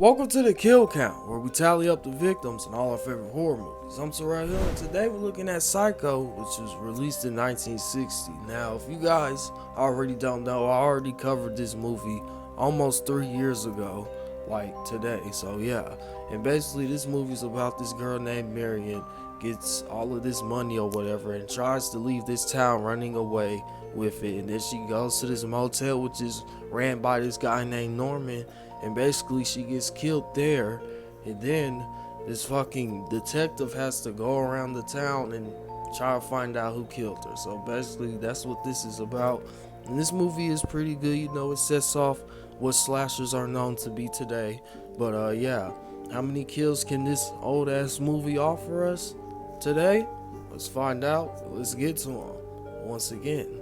Welcome to the Kill Count, where we tally up the victims in all our favorite horror movies. I'm Terrell Hill, and today we're looking at Psycho, which was released in 1960. Now, if you guys already don't know, I already covered this movie almost 3 years ago, like today. So yeah, and basically this movie's about this girl named Marion gets all of this money or whatever and tries to leave this town running away with it, and then she goes to this motel which is ran by this guy named Norman, and basically she gets killed there. And then this fucking detective has to go around the town and try to find out who killed her. So basically that's what this is about, and this movie is pretty good. You know, it sets off what slashers are known to be today. But yeah, how many kills can this old ass movie offer us today? Let's find out. Let's get to them once again.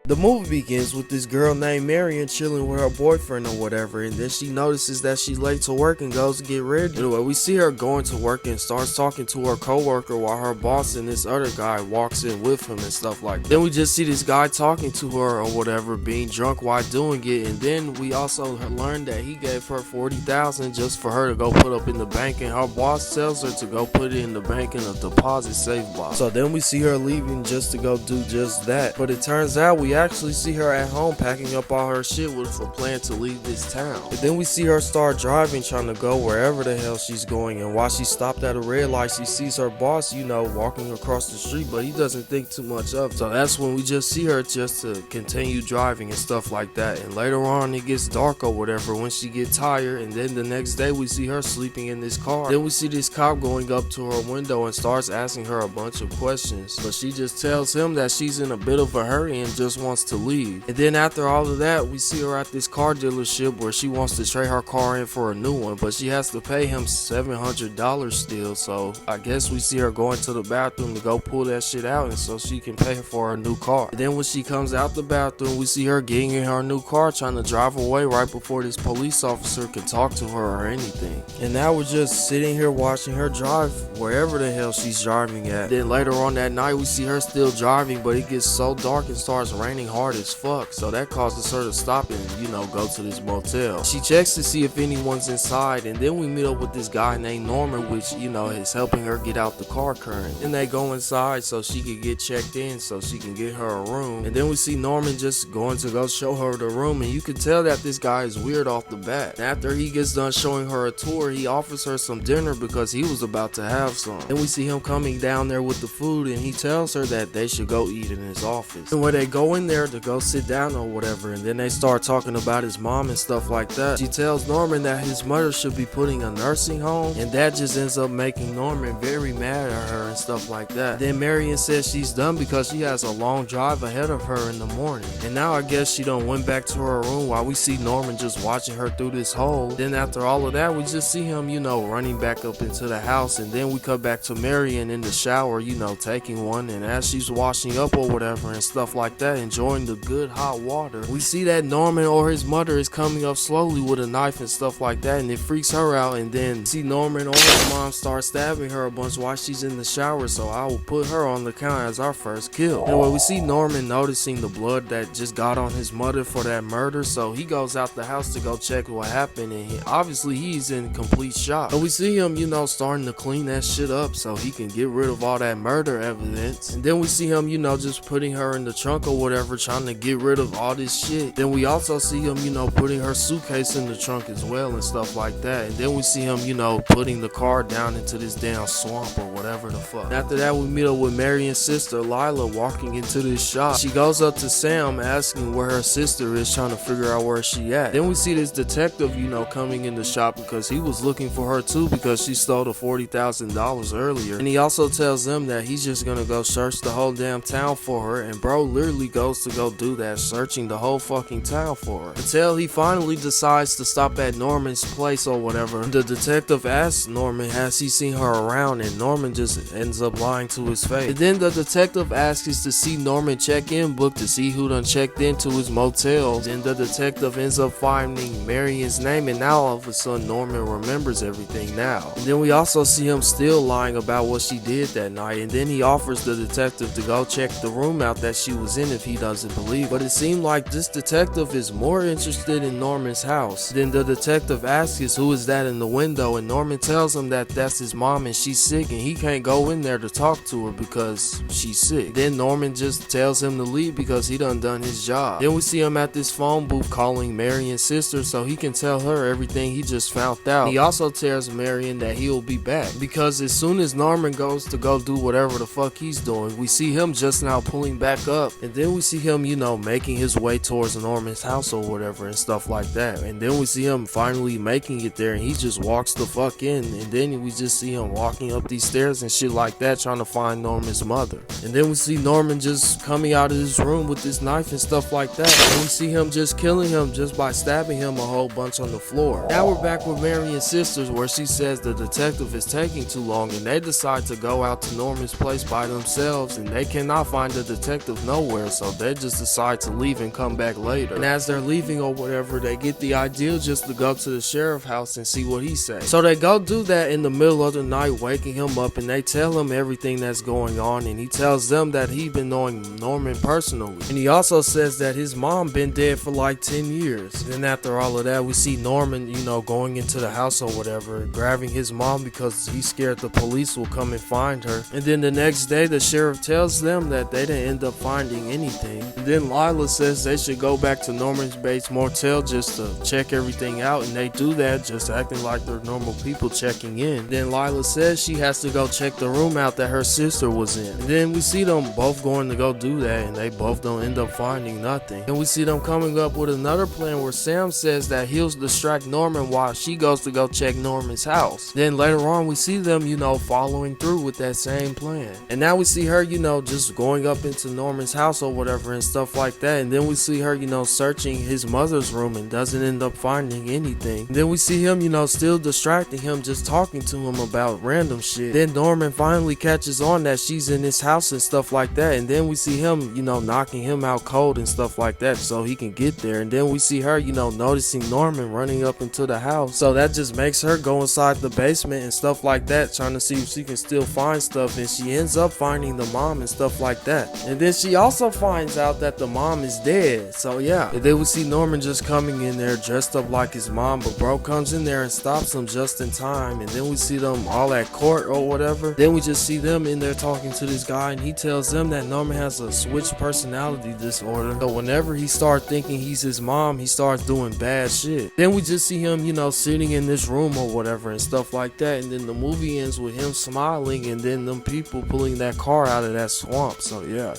The movie begins with this girl named Marion chilling with her boyfriend or whatever, and then she notices that she's late to work and goes to get ready. Anyway, we see her going to work and starts talking to her coworker while her boss and this other guy walks in with him and stuff like that. Then we just see this guy talking to her or whatever, being drunk while doing it, and then we also learn that he gave her $40,000 just for her to go put up in the bank, and her boss tells her to go put it in the bank in a deposit safe box. So then we see her leaving just to go do just that, but it turns out we actually see her at home packing up all her shit with a plan to leave this town. And then we see her start driving, trying to go wherever the hell she's going, and while she stopped at a red light, she sees her boss, you know, walking across the street, but he doesn't think too much of it. So that's when we just see her just to continue driving and stuff like that. And later on it gets dark or whatever when she gets tired, and then the next day we see her sleeping in this car. Then we see this cop going up to her window and starts asking her a bunch of questions, but she just tells him that she's in a bit of a hurry and just wants to leave. And then after all of that, we see her at this car dealership where she wants to trade her car in for a new one, but she has to pay him $700 still. So I guess we see her going to the bathroom to go pull that shit out, and so she can pay for her new car. And then when she comes out the bathroom, we see her getting in her new car, trying to drive away right before this police officer can talk to her or anything. And now we're just sitting here watching her drive wherever the hell she's driving at. Then later on that night, we see her still driving, but it gets so dark and starts raining hard as fuck, so that causes her to stop and, you know, go to this motel. She checks to see if anyone's inside, and then we meet up with this guy named Norman, which, you know, is helping her get out the car current. And they go inside so she can get checked in so she can get her a room. And then we see Norman just going to go show her the room, and you can tell that this guy is weird off the bat. And after he gets done showing her a tour, he offers her some dinner because he was about to have some. Then we see him coming down there with the food, and he tells her that they should go eat in his office. And when they go in there to go sit down or whatever, and then they start talking about his mom and stuff like that, she tells Norman that his mother should be putting a nursing home, and that just ends up making Norman very mad at her and stuff like that. Then Marion says she's done because she has a long drive ahead of her in the morning, and now I guess she done went back to her room while we see Norman just watching her through this hole. Then after all of that, we just see him, you know, running back up into the house, and then we cut back to Marion in the shower, you know, taking one, and as she's washing up or whatever and stuff like that, enjoying the good hot water, we see that Norman or his mother is coming up slowly with a knife and stuff like that, and it freaks her out. And then see Norman or his mom start stabbing her a bunch while she's in the shower, so I will put her on the count as our first kill. Anyway, we see Norman noticing the blood that just got on his mother for that murder, so he goes out the house to go check what happened, and obviously he's in complete shock. And we see him, you know, starting to clean that shit up so he can get rid of all that murder evidence. And then we see him, you know, just putting her in the trunk or whatever, trying to get rid of all this shit. Then we also see him, you know, putting her suitcase in the trunk as well and stuff like that. And then we see him, you know, putting the car down into this damn swamp or whatever the fuck. And after that, we meet up with Marion's sister Lila walking into this shop. She goes up to Sam asking where her sister is, trying to figure out where she at. Then we see this detective, you know, coming in the shop because he was looking for her too because she stole the $40,000 earlier. And he also tells them that he's just gonna go search the whole damn town for her, and bro literally goes to go do that, searching the whole fucking town for her, until he finally decides to stop at Norman's place or whatever. The detective asks Norman has he seen her around, and Norman just ends up lying to his face. And then the detective asks to see Norman check-in book to see who done checked into his motel. Then the detective ends up finding Marion's name, and now all of a sudden Norman remembers everything now. And then we also see him still lying about what she did that night, and then he offers the detective to go check the room out that she was in if he he doesn't believe. But it seemed like this detective is more interested in Norman's house. Then the detective asks who is that in the window, and Norman tells him that that's his mom and she's sick and he can't go in there to talk to her because she's sick. Then Norman just tells him to leave because he done his job. Then we see him at this phone booth calling Marion's sister so he can tell her everything he just found out. He also tells Marion that he'll be back because as soon as Norman goes to go do whatever the fuck he's doing, we see him just now pulling back up, and then we see him, you know, making his way towards Norman's house or whatever and stuff like that. And then we see him finally making it there, and he just walks the fuck in, and then we just see him walking up these stairs and shit like that trying to find Norman's mother. And then we see Norman just coming out of his room with this knife and stuff like that, and we see him just killing him just by stabbing him a whole bunch on the floor. Now we're back with Marion's sisters, where she says the detective is taking too long, and they decide to go out to Norman's place by themselves, and they cannot find the detective nowhere, so they just decide to leave and come back later. And as they're leaving or whatever, they get the idea just to go to the sheriff's house and see what he says. So they go do that in the middle of the night, waking him up, and they tell him everything that's going on, and he tells them that he been knowing Norman personally, and he also says that his mom been dead for like 10 years. Then after all of that, we see Norman, you know, going into the house or whatever, grabbing his mom because he's scared the police will come and find her. And then the next day, the sheriff tells them that they didn't end up finding anything. And then Lila says they should go back to Norman's Bates motel just to check everything out, and they do that, just acting like they're normal people checking in. Then Lila says she has to go check the room out that her sister was in. And then we see them both going to go do that, and they both don't end up finding nothing. And we see them coming up with another plan where Sam says that he'll distract Norman while she goes to go check Norman's house. Then later on, we see them, you know, following through with that same plan. And now we see her, you know, just going up into Norman's house or whatever and stuff like that. And then we see her, you know, searching his mother's room and doesn't end up finding anything. And then we see him, you know, still distracting him, just talking to him about random shit. Then Norman finally catches on that she's in his house and stuff like that. And then we see him, you know, knocking him out cold and stuff like that so he can get there. And then we see her, you know, noticing Norman running up into the house. So that just makes her go inside the basement and stuff like that, trying to see if she can still find stuff. And she ends up finding the mom and stuff like that. And then she also finds out that the mom is dead. So yeah. And then we see Norman just coming in there dressed up like his mom, but bro comes in there and stops him just in time. And then we see them all at court or whatever. Then we just see them in there talking to this guy, and he tells them that Norman has a switch personality disorder. So whenever he starts thinking he's his mom, he starts doing bad shit. Then we just see him, you know, sitting in this room or whatever and stuff like that. And then the movie ends with him smiling, and then them people pulling that car out of that swamp. So yeah.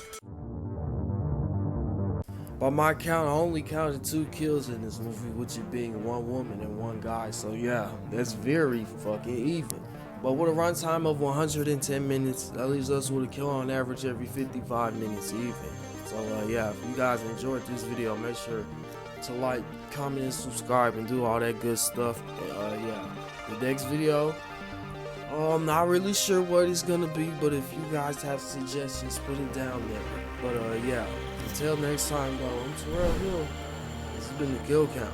By my count, I only counted 2 kills in this movie, which it being 1 woman and 1 guy. So yeah, that's very fucking even. But with a runtime of 110 minutes, that leaves us with a kill on average every 55 minutes even. So yeah, if you guys enjoyed this video, make sure to like, comment, and subscribe, and do all that good stuff. Yeah, the next video, I'm not really sure what it's gonna be, but if you guys have suggestions, put it down there. But yeah, until next time though, I'm Terrell Hill. This has been the Kill Count.